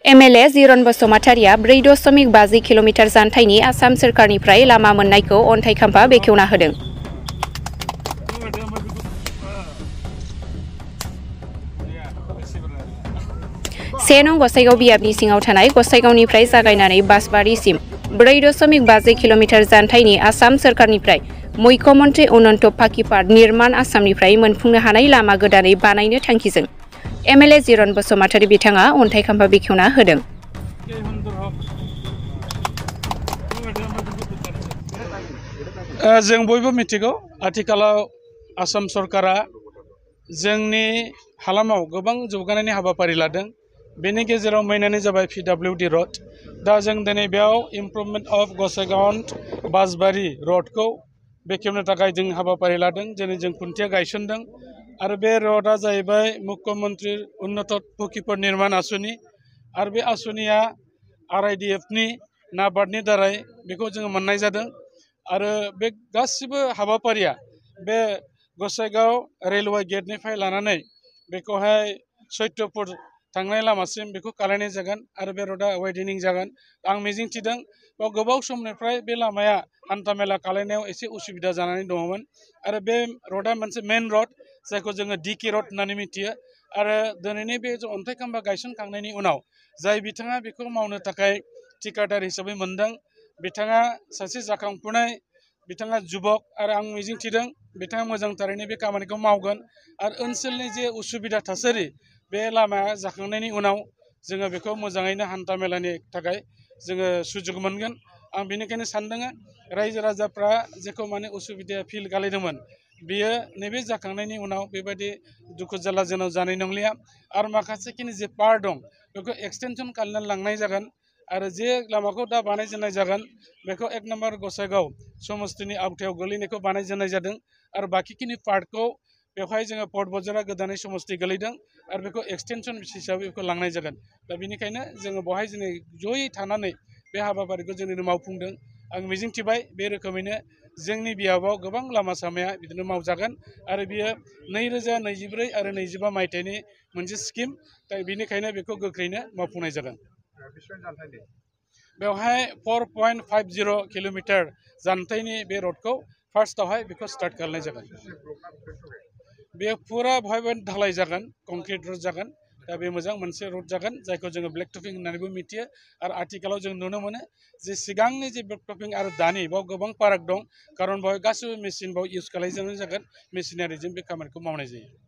MLA जिरन बसुमतारिया 4.50 kilometre जानथायनि आसाम सोरखारनिफ्राय लामा मोननायखौ अन्थाइ खाम्फा बेखेवना होदों। से नं गसाइगाव बियाबनि सिङाव थानाय गसाइगावनिफ्राय जागायनानै बासबारिसिम 4.50 किल'मिटार जानथायनि आसाम सोरखारनिफ्राय मुख्यमन्त्री अनन्त पाकिपाट निर्माण आसामनिफ्राय मोनफुंनो हानाय लामा गोदानै बानायनो थांखिजों एमएलए जिरन बसुमतारि बिथाङा अन्थाइ खाम्फा बेखेवना होदों। जों बयबो मिथिगौ आथिखालाव आसाम सरकारा जोंनि हालामाव गोबां जौगानायनि हाबाफारि लादों। बेनि गेजेराव मेइनानो जाबाय PWD रड। दा जों दिनै बेयाव इमप्रुभमेन्ट अफ गसाइगाव बासबारि रडखौ बेखेवनो थाखाय जों हाबाफारि लादों। दिनै जों खुन्थिया गायसनदों आरो बे रडआ जाहैबाय मुख्यमन्त्री उन्नत पाकिपाट निर्माण आसनि आरो बे आसनिया RIDF-नि नाबार्डनि दारै बेखौ जोङो मोननाय जादों आरो बे गासिबो हाबाफारिया बे गसाइगाव रेलवे गेटनिफ्राय लानानै बेखौहाय सैत्यपुर थांनाय लामासिम बेखौ खालामनाय जागोन आरो बे रडआ वाइडेनिं जागोन। आं मिजिंथिदों बेयाव गोबाव समनिफ्राय बे लामाया हान्थामेला खालामनायाव एसे उसुबिदा जानानै दङमोन आरो बे रडआ मोनसे मेइन रड जायखौ जोङो DK रड होननानै मिथियो आरो दिनैनि बे अन्थाइ खाम्फा गायसनखांनायनि उनाव जाय बिथाङा बेखौ मावनो थाखाय थिकादार हिसाबै मोनदों बिथाङा सासे जाखांफुनाय बिथाङा जुबक आरो आं मिजिंथिदों बिथाङा मोजांथारैनो बे खामानिखौ मावगोन आरो ओनसोलनि जे उसुबिदा थासारि बे लामाया जाखांनायनि उनाव जोङो बेखौ मोजाङैनो हान्था मेलानि थाखाय जोङो सुजुग मोनगोन। आं बेनिखायनो सानदों रायजो राजाफ्रा जेखौ माने उसुबिदा फिल खालामदोंमोन बियो नैबे जाखांनायनि उनाव बेबायदि दुखु जारला जोंनाव जानाय नंलिया आरो माखासेखिनि जे पार्ट दं बेखौ एक्सटेनसन खालामनानै लांनाय जागोन आरो जे लामाखौ दा बानायजेननाय जागोन बेखौ 1 नम्बर गसाइगाव समस्तिनि आवथायाव गोलैनायखौ बानायजेननाय जादों आरो बाखिखिनि पार्टखौ बेवहाय जोङो पर्ट बजारा गोदानै समस्ति गोलैदों आरो बेखौ एक्सटेनसन हिसाबै बेखौ लांनाय जागोन। दा बेनिखायनो जोङो बेवहाय जोङो जयै थानानै बे हाबाफारिखौ जोङो मावफुंदों। आं मिजिंथिबाय बे रोखोमैनो जोंनि बियाबाव गोबां लामा सामाया बिदिनो मावजागोन आरो बियो 2024 आरो 25 मायथाइनि मोनसे स्किम दा बेनिखायनो बेखौ गोख्रैनो मावफुंनाय जागोन। बेवहाय 4.50 किल'मिटार जानथायनि बे रडखौ फार्स्टआवहाय बेखौ स्टार्ट खालामनाय जागोन। बे फुरा बेवहाय ढालाय जागोन कंक्रिट रड जागोन। दा बे मोजां मोनसे रड जागोन जायखौ जोङो ब्लेक टपिं होननानैबो मिथियो आरो आथिखालाव जों नुनो मोनो जे सिगांनि जे ब्लेक टपिं आरो दानि बाव गोबां फाराग दं खारन बेवहाय गासिबो मेसिन बाव इउज खालामजानाय जागोन मेसिनारिजों बे खामानिखौ मावनाय जायो।